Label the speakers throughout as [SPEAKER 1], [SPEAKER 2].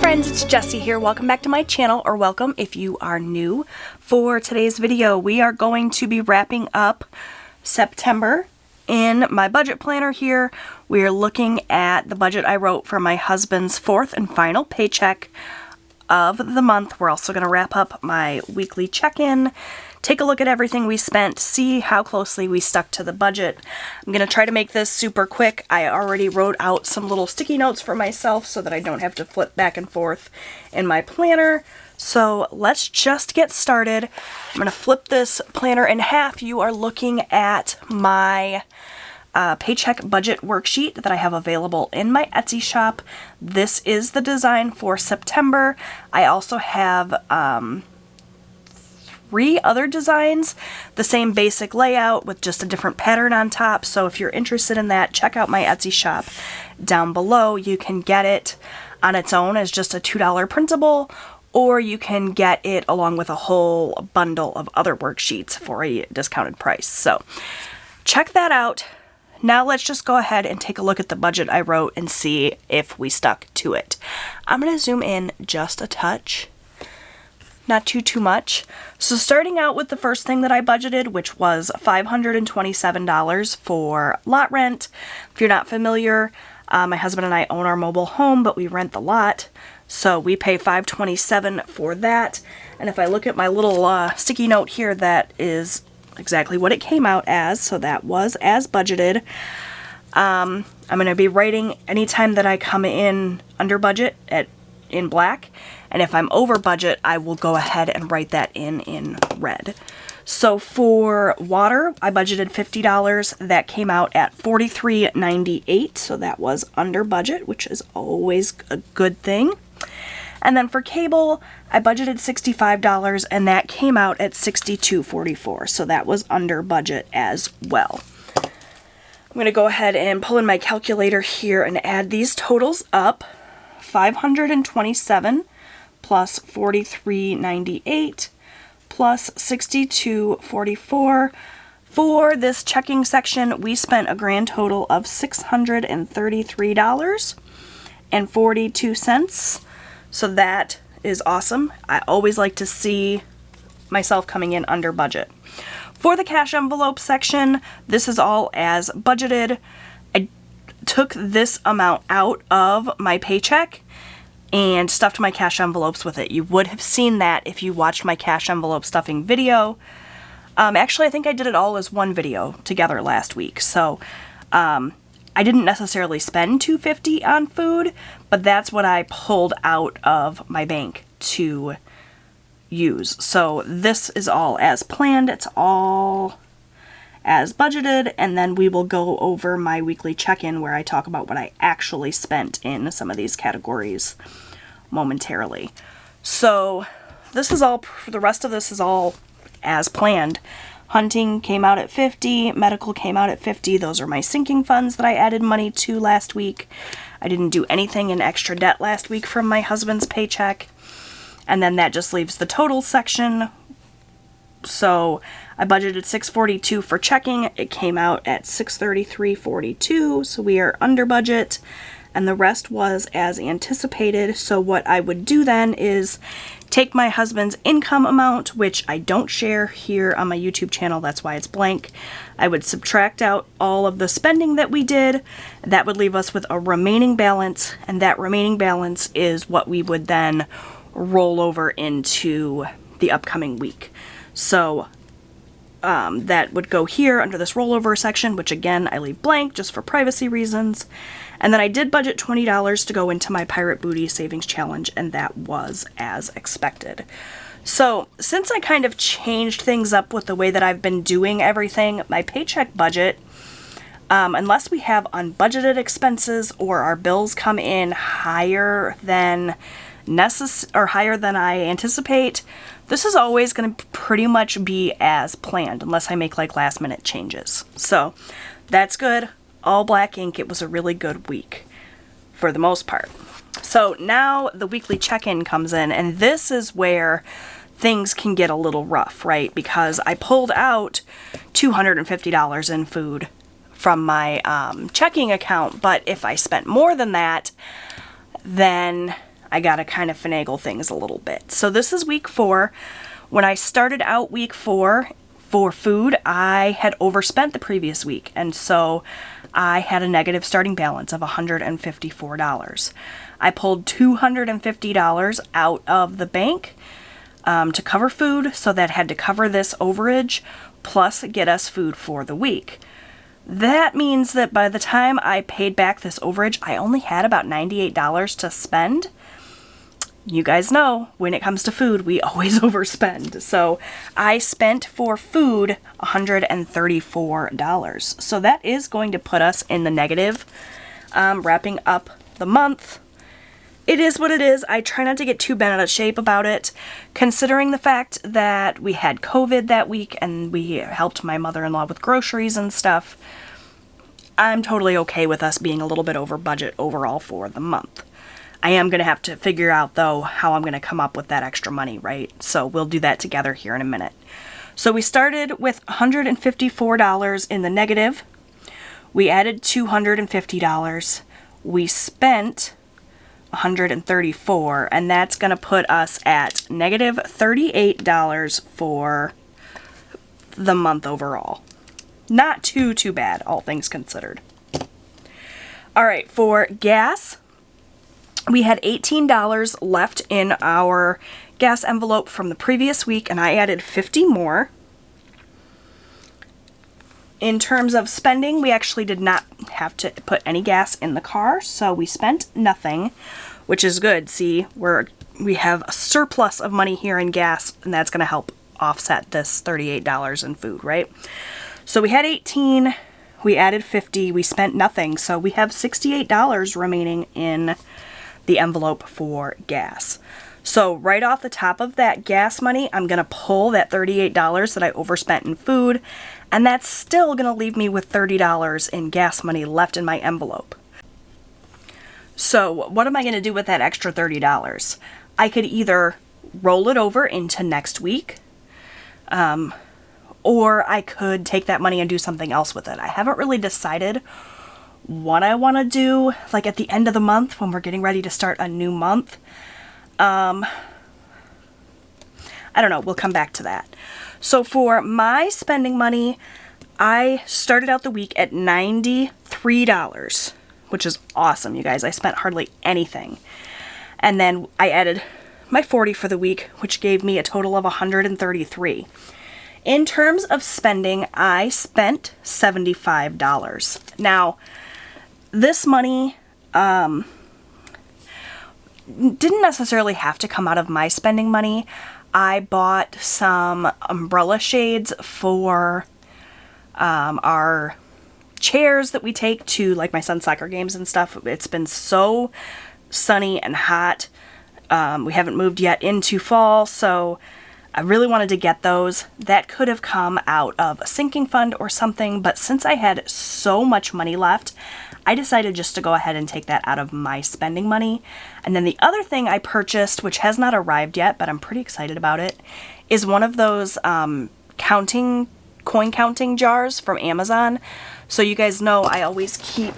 [SPEAKER 1] friends, it's Jessie here. Welcome back to my channel, or welcome if you are new. For today's video, we are going to be wrapping up September in my budget planner here. We are looking at the budget I wrote for my husband's fourth and final paycheck of the month. We're also going to wrap up my weekly check-in, take a look at everything we spent, see how closely we stuck to the budget. I'm going to try to make this super quick. I already wrote out some little sticky notes for myself so that I don't have to flip back and forth in my planner. So let's just get started. I'm going to flip this planner in half. You are looking at my paycheck budget worksheet that I have available in my Etsy shop. This is the design for September. I also have 3 other designs, the same basic layout with just a different pattern on top. So if you're interested in that, check out my Etsy shop down below. You can get it on its own as just a $2 printable, or you can get it along with a whole bundle of other worksheets for a discounted price. So check that out. Now let's just go ahead and take a look at the budget I wrote and see if we stuck to it. I'm going to zoom in just a touch. Not too much. So starting out with the first thing that I budgeted, which was $527 for lot rent. If you're not familiar, my husband and I own our mobile home, but we rent the lot. So we pay $527 for that. And if I look at my little sticky note here, that is exactly what it came out as. So that was as budgeted. I'm going to be writing anytime that I come in under budget in black. And if I'm over budget, I will go ahead and write that in red. So for water, I budgeted $50. That came out at $43.98. So that was under budget, which is always a good thing. And then for cable, I budgeted $65, and that came out at $62.44. So that was under budget as well. I'm going to go ahead and pull in my calculator here and add these totals up. 527 plus $43.98 plus $62.44. For this checking section, we spent a grand total of $633.42. So that is awesome. I always like to see myself coming in under budget. For the cash envelope section, this is all as budgeted. I took this amount out of my paycheck and stuffed my cash envelopes with it. You would have seen that if you watched my cash envelope stuffing video. Actually, I think I did it all as one video together last week. So I didn't necessarily spend $250 on food, but that's what I pulled out of my bank to use. So this is all as planned. It's all as budgeted, and then we will go over my weekly check-in where I talk about what I actually spent in some of these categories momentarily. So this is all, the rest of this is all as planned. Hunting came out at $50, medical came out at $50. Those are my sinking funds that I added money to last week. I didn't do anything in extra debt last week from my husband's paycheck. And then that just leaves the total section. So I budgeted $642 for checking. It came out at $633.42, so we are under budget. And the rest was as anticipated. So what I would do then is take my husband's income amount, which I don't share here on my YouTube channel, that's why it's blank. I would subtract out all of the spending that we did. That would leave us with a remaining balance, and that remaining balance is what we would then roll over into the upcoming week. So that would go here under this rollover section, which again I leave blank just for privacy reasons. And then I did budget $20 to go into my Pirate Booty Savings Challenge, and that was as expected. So since I kind of changed things up with the way that I've been doing everything, my paycheck budget, unless we have unbudgeted expenses or our bills come in higher than higher than I anticipate, this is always going to pretty much be as planned unless I make like last minute changes. So that's good. All black ink. It was a really good week for the most part. So now the weekly check-in comes in, and this is where things can get a little rough, right? Because I pulled out $250 in food from my checking account, but if I spent more than that, then I gotta kind of finagle things a little bit. So this is week 4. When I started out week 4 for food, I had overspent the previous week, and so I had a negative starting balance of $154. I pulled $250 out of the bank to cover food, so that had to cover this overage, plus get us food for the week. That means that by the time I paid back this overage, I only had about $98 to spend. You guys know, when it comes to food, we always overspend. So I spent for food $134. So that is going to put us in the negative, wrapping up the month. It is what it is. I try not to get too bent out of shape about it, considering the fact that we had COVID that week and we helped my mother-in-law with groceries and stuff. I'm totally okay with us being a little bit over budget overall for the month. I am going to have to figure out, though, how I'm going to come up with that extra money, right? So we'll do that together here in a minute. So we started with $154 in the negative. We added $250. We spent $134, and that's going to put us at negative $38 for the month overall. Not too bad, all things considered. All right, for gas, we had $18 left in our gas envelope from the previous week, and I added 50 more. In terms of spending, we actually did not have to put any gas in the car, so we spent nothing, which is good. See, we have a surplus of money here in gas, and that's going to help offset this $38 in food, right? So we had 18, we added 50, we spent nothing, so we have $68 remaining in the envelope for gas. So right off the top of that gas money, I'm going to pull that $38 that I overspent in food, and that's still going to leave me with $30 in gas money left in my envelope. So what am I going to do with that extra $30? I could either roll it over into next week, or I could take that money and do something else with it. I haven't really decided what I want to do, like at the end of the month when we're getting ready to start a new month. I don't know, we'll come back to that. So for my spending money, I started out the week at $93, which is awesome, you guys. I spent hardly anything. And then I added my 40 for the week, which gave me a total of 133. In terms of spending, I spent $75. Now, this money didn't necessarily have to come out of my spending money. I bought some umbrella shades for our chairs that we take to like my son's soccer games and stuff. It's been so sunny and hot. We haven't moved yet into fall, so I really wanted to get those. That could have come out of a sinking fund or something, but since I had so much money left, I decided just to go ahead and take that out of my spending money. And then the other thing I purchased, which has not arrived yet, but I'm pretty excited about it, is one of those coin counting jars from Amazon. So you guys know I always keep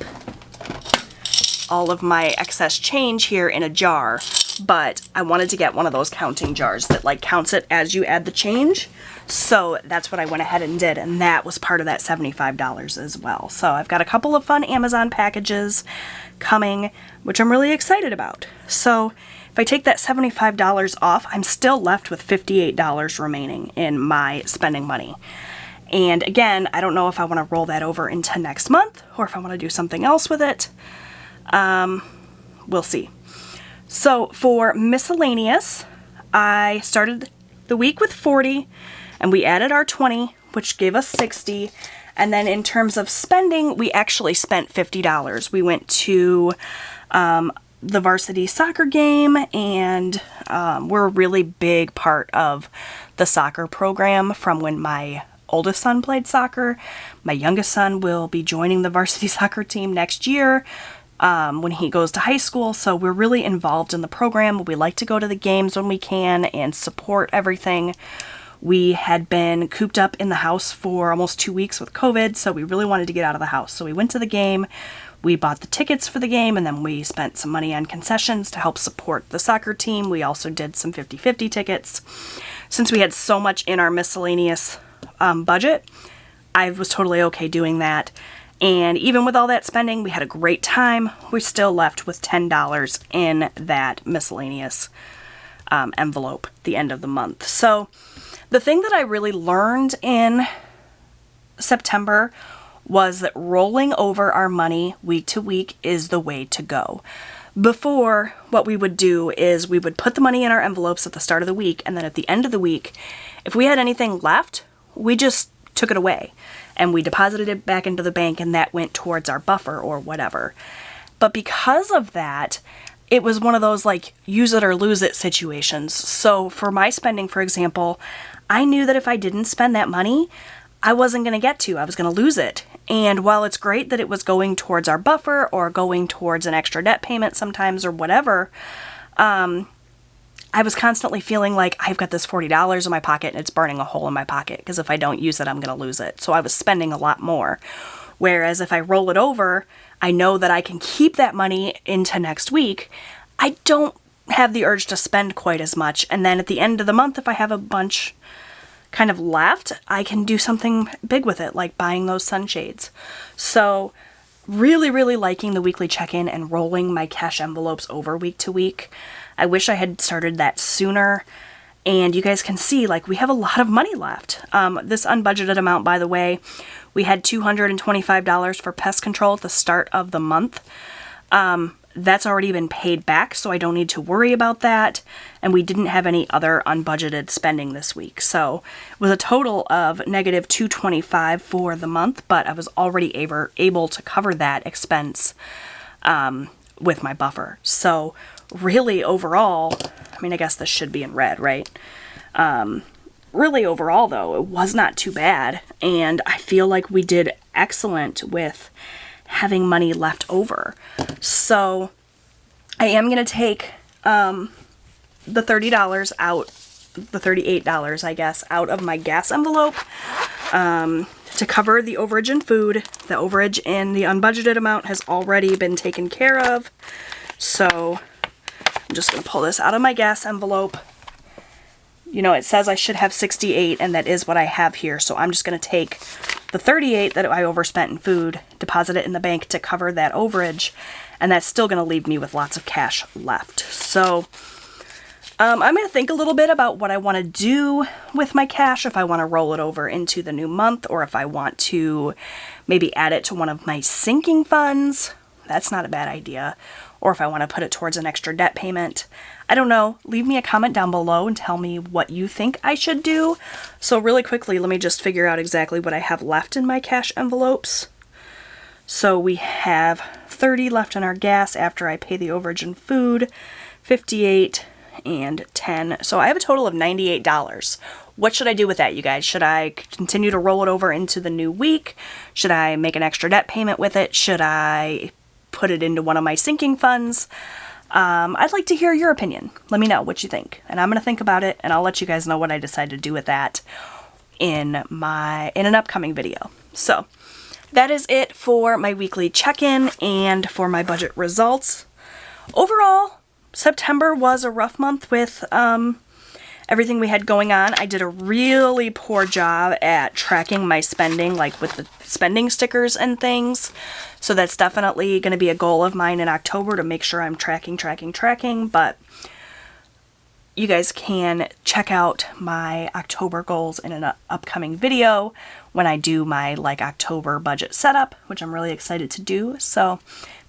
[SPEAKER 1] all of my excess change here in a jar, but I wanted to get one of those counting jars that like counts it as you add the change. So that's what I went ahead and did, and that was part of that $75 as well. So I've got a couple of fun Amazon packages coming, which I'm really excited about. So if I take that $75 off, I'm still left with $58 remaining in my spending money. And again, I don't know if I want to roll that over into next month or if I want to do something else with it. We'll see. So for miscellaneous, I started the week with 40, and we added our 20, which gave us 60. And then in terms of spending, we actually spent $50. We went to the varsity soccer game, and we're a really big part of the soccer program from when my oldest son played soccer. My youngest son will be joining the varsity soccer team next year when he goes to high school, so we're really involved in the program. We like to go to the games when we can and support everything. We had been cooped up in the house for almost 2 weeks with COVID, so we really wanted to get out of the house. So we went to the game. We bought the tickets for the game, and then we spent some money on concessions to help support the soccer team. We also did some 50-50 tickets. Since we had so much in our miscellaneous budget, I was totally okay doing that. And even with all that spending, we had a great time. We're still left with $10 in that miscellaneous envelope at the end of the month. So the thing that I really learned in September was that rolling over our money week to week is the way to go. Before, what we would do is we would put the money in our envelopes at the start of the week, and then at the end of the week, if we had anything left, we just took it away and we deposited it back into the bank, and that went towards our buffer or whatever. But because of that, it was one of those like use it or lose it situations. So for my spending, for example, I knew that if I didn't spend that money, I wasn't going to get to. I was going to lose it. And while it's great that it was going towards our buffer or going towards an extra debt payment sometimes or whatever, I was constantly feeling like I've got this $40 in my pocket and it's burning a hole in my pocket because if I don't use it, I'm going to lose it. So I was spending a lot more. Whereas if I roll it over, I know that I can keep that money into next week. I don't have the urge to spend quite as much. And then at the end of the month, if I have a bunch kind of left, I can do something big with it, like buying those sunshades. So really, really liking the weekly check-in and rolling my cash envelopes over week to week. I wish I had started that sooner. And you guys can see, like, we have a lot of money left. This unbudgeted amount, by the way, we had $225 for pest control at the start of the month. That's already been paid back, so I don't need to worry about that. And we didn't have any other unbudgeted spending this week. So it was a total of negative $225 for the month, but I was already able to cover that expense with my buffer. So really overall, I mean, I guess this should be in red, right? Really overall, though, it was not too bad. And I feel like we did excellent with having money left over. So I am going to take the $30 out, the $38, I guess, out of my gas envelope to cover the overage in food. The overage in the unbudgeted amount has already been taken care of. So I'm just going to pull this out of my gas envelope. You know, it says I should have 68, and that is what I have here. So I'm just going to take the 38 that I overspent in food, deposit it in the bank to cover that overage, and that's still going to leave me with lots of cash left. So I'm going to think a little bit about what I want to do with my cash, if I want to roll it over into the new month, or if I want to maybe add it to one of my sinking funds. That's not a bad idea. Or if I want to put it towards an extra debt payment. I don't know. Leave me a comment down below and tell me what you think I should do. So really quickly, let me just figure out exactly what I have left in my cash envelopes. So we have 30 left in our gas after I pay the overage in food, 58 and 10. So I have a total of $98. What should I do with that, you guys? Should I continue to roll it over into the new week? Should I make an extra debt payment with it? Should I put it into one of my sinking funds? I'd like to hear your opinion. Let me know what you think. And I'm going to think about it, and I'll let you guys know what I decide to do with that in an upcoming video. So that is it for my weekly check-in and for my budget results. Overall, September was a rough month with everything we had going on. I did a really poor job at tracking my spending, like with the spending stickers and things. So that's definitely going to be a goal of mine in October, to make sure I'm tracking. But you guys can check out my October goals in an upcoming video when I do my October budget setup, which I'm really excited to do. So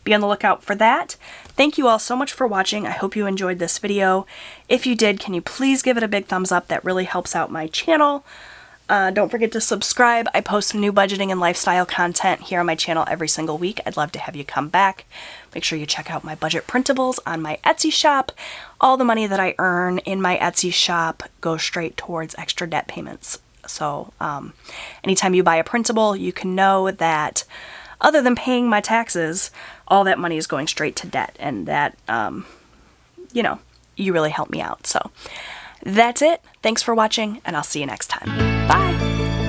[SPEAKER 1] be on the lookout for that. Thank you all so much for watching. I hope you enjoyed this video. If you did, can you please give it a big thumbs up? That really helps out my channel. Don't forget to subscribe. I post new budgeting and lifestyle content here on my channel every single week. I'd love to have you come back. Make sure you check out my budget printables on my Etsy shop. All the money that I earn in my Etsy shop goes straight towards extra debt payments. So anytime you buy a printable, you can know that other than paying my taxes, all that money is going straight to debt. And that, you know, you really help me out. So that's it. Thanks for watching, and I'll see you next time. Bye!